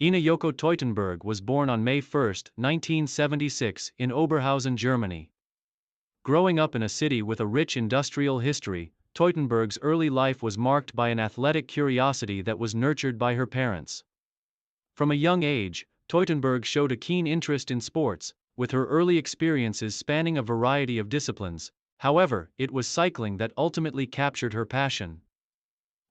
Yoko Teutenberg was born on May 1, 1976, in Oberhausen, Germany. Growing up in a city with a rich industrial history, Teutenberg's early life was marked by an athletic curiosity that was nurtured by her parents. From a young age, Teutenberg showed a keen interest in sports, with her early experiences spanning a variety of disciplines. However, it was cycling that ultimately captured her passion.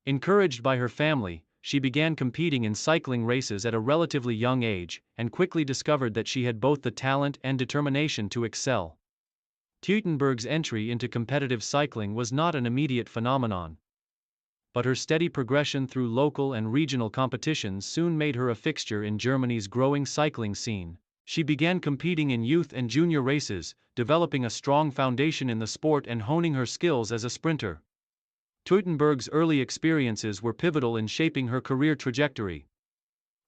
Encouraged by her family, she began competing in cycling races at a relatively young age, and quickly discovered that she had both the talent and determination to excel. Teutenberg's entry into competitive cycling was not an immediate phenomenon, but her steady progression through local and regional competitions soon made her a fixture in Germany's growing cycling scene. She began competing in youth and junior races, developing a strong foundation in the sport and honing her skills as a sprinter. Teutenberg's early experiences were pivotal in shaping her career trajectory.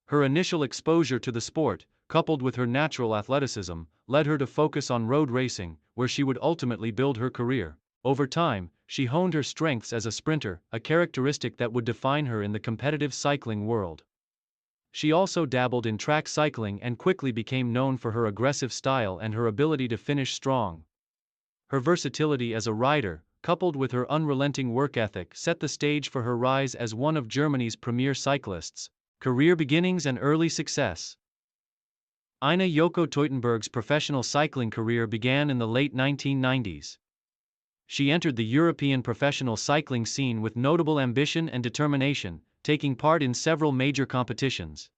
Her initial exposure to the sport, coupled with her natural athleticism, led her to focus on road racing, where she would ultimately build her career. Over time, she honed her strengths as a sprinter, a characteristic that would define her in the competitive cycling world. She also dabbled in track cycling and quickly became known for her aggressive style and her ability to finish strong. Her versatility as a rider, coupled with her unrelenting work ethic, set the stage for her rise as one of Germany's premier cyclists. Career beginnings and early success. Yoko Teutenberg's professional cycling career began in the late 1990s. She entered the European professional cycling scene with notable ambition and determination, taking part in several major competitions.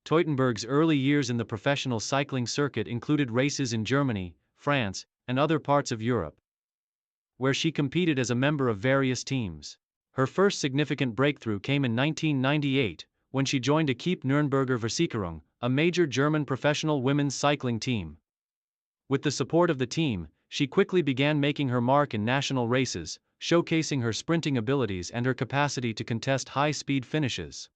Teutenberg's early years in the professional cycling circuit included races in Germany, France, and other parts of Europe, where she competed as a member of various teams. Her first significant breakthrough came in 1998, when she joined Equipe Nürnberger Versicherung, a major German professional women's cycling team. With the support of the team, she quickly began making her mark in national races, showcasing her sprinting abilities and her capacity to contest high-speed finishes.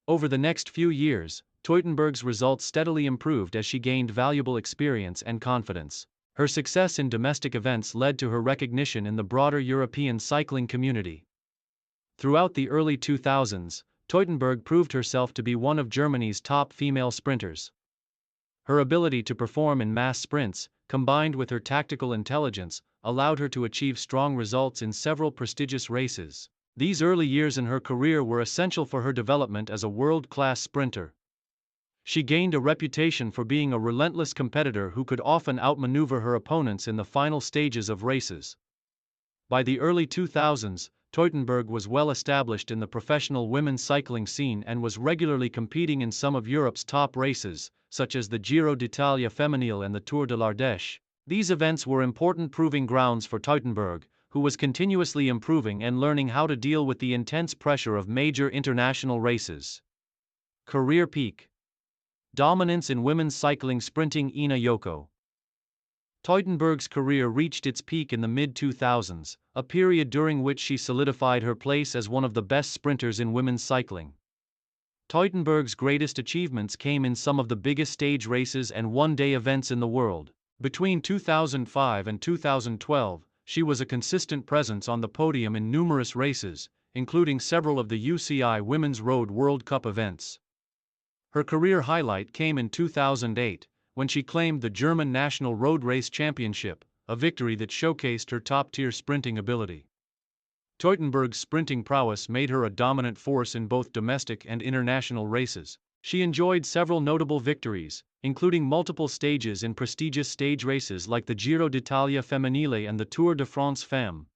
Over the next few years, Teutenberg's results steadily improved as she gained valuable experience and confidence. Her success in domestic events led to her recognition in the broader European cycling community. Throughout the early 2000s, Teutenberg proved herself to be one of Germany's top female sprinters. Her ability to perform in mass sprints, combined with her tactical intelligence, allowed her to achieve strong results in several prestigious races. These early years in her career were essential for her development as a world-class sprinter. She gained a reputation for being a relentless competitor who could often outmaneuver her opponents in the final stages of races. By the early 2000s, Teutenberg was well established in the professional women's cycling scene and was regularly competing in some of Europe's top races, such as the Giro d'Italia Femminile and the Tour de l'Ardèche. These events were important proving grounds for Teutenberg, who was continuously improving and learning how to deal with the intense pressure of major international races. Career peak. Dominance in women's cycling sprinting. Yoko Teutenberg's career reached its peak in the mid-2000s, a period during which she solidified her place as one of the best sprinters in women's cycling. Teutenberg's greatest achievements came in some of the biggest stage races and one-day events in the world. Between 2005 and 2012, she was a consistent presence on the podium in numerous races, including several of the UCI Women's Road World Cup events. Her career highlight came in 2008, when she claimed the German National Road Race Championship, a victory that showcased her top-tier sprinting ability. Teutenberg's sprinting prowess made her a dominant force in both domestic and international races. She enjoyed several notable victories, including multiple stages in prestigious stage races like the Giro d'Italia Femminile and the Tour de France Femme.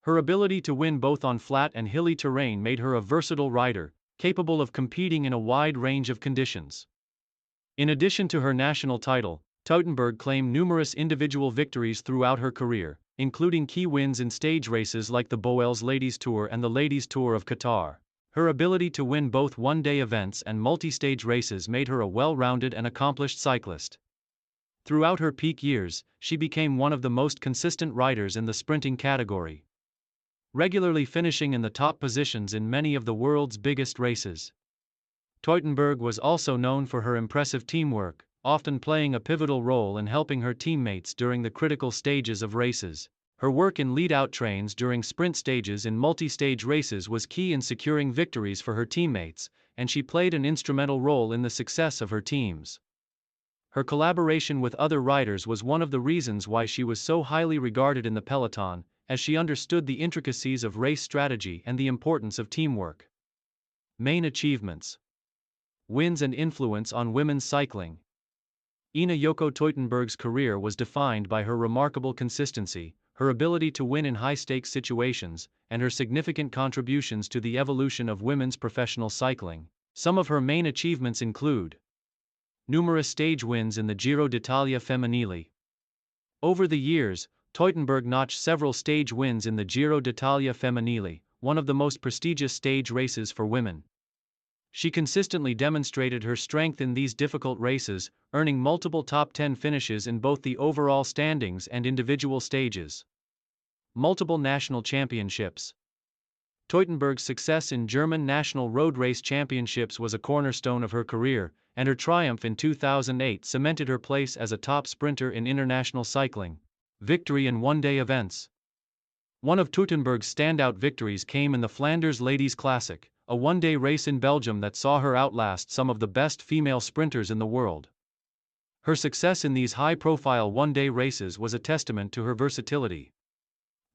Her ability to win both on flat and hilly terrain made her a versatile rider, capable of competing in a wide range of conditions. In addition to her national title, Teutenberg claimed numerous individual victories throughout her career, including key wins in stage races like the Boels Ladies Tour and the Ladies Tour of Qatar. Her ability to win both one-day events and multi-stage races made her a well-rounded and accomplished cyclist. Throughout her peak years, she became one of the most consistent riders in the sprinting category, regularly finishing in the top positions in many of the world's biggest races. Teutenberg was also known for her impressive teamwork, often playing a pivotal role in helping her teammates during the critical stages of races. Her work in lead-out trains during sprint stages in multi-stage races was key in securing victories for her teammates, and she played an instrumental role in the success of her teams. Her collaboration with other riders was one of the reasons why she was so highly regarded in the peloton, as she understood the intricacies of race strategy and the importance of teamwork. Main achievements: wins and influence on women's cycling. Yoko Teutenberg's career was defined by her remarkable consistency, her ability to win in high-stakes situations, and her significant contributions to the evolution of women's professional cycling. Some of her main achievements include numerous stage wins in the Giro d'Italia Femminile. Over the years, Teutenberg notched several stage wins in the Giro d'Italia Femminile, one of the most prestigious stage races for women. She consistently demonstrated her strength in these difficult races, earning multiple top 10 finishes in both the overall standings and individual stages. Multiple national championships. Teutenberg's success in German national road race championships was a cornerstone of her career, and her triumph in 2008 cemented her place as a top sprinter in international cycling. Victory in one-day events. One of Teutenberg's standout victories came in the Flanders Ladies Classic, a one-day race in Belgium that saw her outlast some of the best female sprinters in the world. Her success in these high-profile one-day races was a testament to her versatility.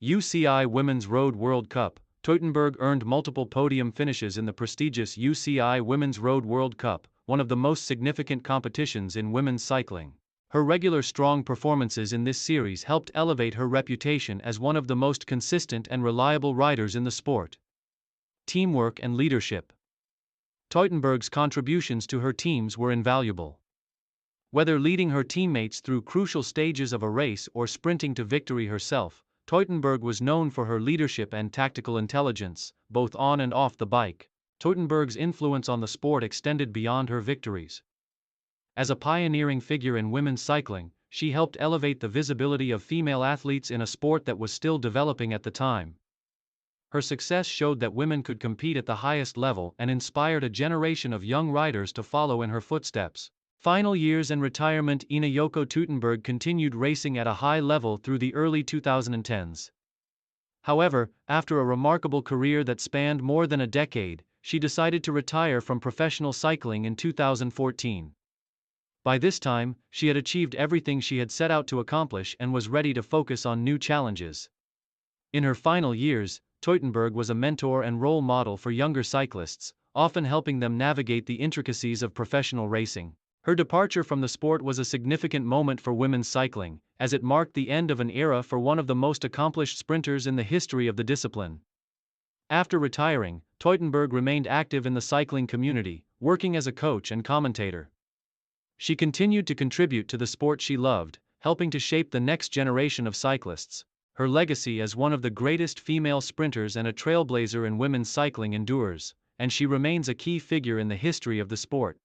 UCI Women's Road World Cup. Teutenberg earned multiple podium finishes in the prestigious UCI Women's Road World Cup, one of the most significant competitions in women's cycling. Her regular strong performances in this series helped elevate her reputation as one of the most consistent and reliable riders in the sport. Teamwork and leadership. Teutenberg's contributions to her teams were invaluable. Whether leading her teammates through crucial stages of a race or sprinting to victory herself, Teutenberg was known for her leadership and tactical intelligence, both on and off the bike. Teutenberg's influence on the sport extended beyond her victories. As a pioneering figure in women's cycling, she helped elevate the visibility of female athletes in a sport that was still developing at the time. Her success showed that women could compete at the highest level and inspired a generation of young riders to follow in her footsteps. Final years and retirement. Yoko Teutenberg continued racing at a high level through the early 2010s. However, after a remarkable career that spanned more than a decade, she decided to retire from professional cycling in 2014. By this time, she had achieved everything she had set out to accomplish and was ready to focus on new challenges. In her final years, Teutenberg was a mentor and role model for younger cyclists, often helping them navigate the intricacies of professional racing. Her departure from the sport was a significant moment for women's cycling, as it marked the end of an era for one of the most accomplished sprinters in the history of the discipline. After retiring, Teutenberg remained active in the cycling community, working as a coach and commentator. She continued to contribute to the sport she loved, helping to shape the next generation of cyclists. Her legacy as one of the greatest female sprinters and a trailblazer in women's cycling endures, and she remains a key figure in the history of the sport.